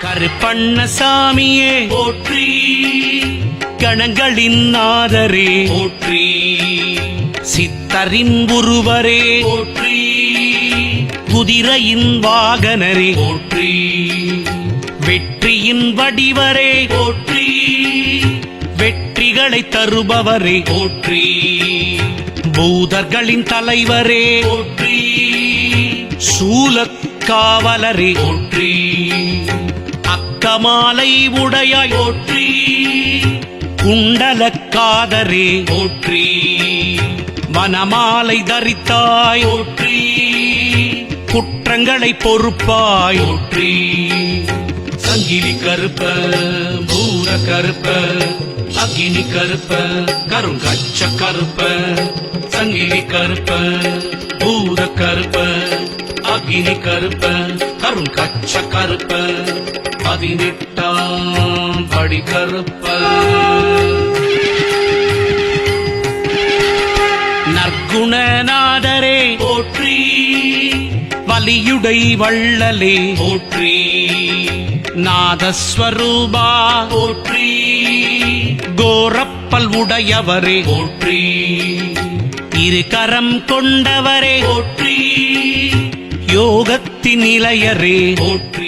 கருப்பண்ணசாமியே போற்றி, கணங்களின் நாதரே போற்றி, சித்தரின் உருவரே போற்றி, குதிரையின் வாகனரே போற்றி, வெற்றியின் வடிவரே போற்றி, வெற்றிகளை தருபவரே போற்றி, பூதர்களின் தலைவரே போற்றி, சூலக்காவலரே போற்றி, அக்கமாலை உடையாய் போற்றி, குண்டலக்காதரே போற்றி, வனமாலை தரித்தாய் போற்றி, குற்றங்களை பொறுப்பாய் போற்றி, சங்கிலி கருப்ப, பூர கருப்ப, அக்கினி கருப்ப, கருங்கச்ச கருப்ப, சங்கிலி கருப்ப, பூர கருப்ப, அக்கினி கருப்ப, கருங்கச்ச கருப்ப, 18ஆம் படி கருப்ப, நற்குணநாதரே போற்றி, வலியுடை வள்ளலே போற்றி, நாதஸ்வரூபா போற்றி, கோரப்பல் உடையவரே போற்றி, இரு கரம் கொண்டவரே போற்றி, யோகத்தின் நிலையரே போற்றி,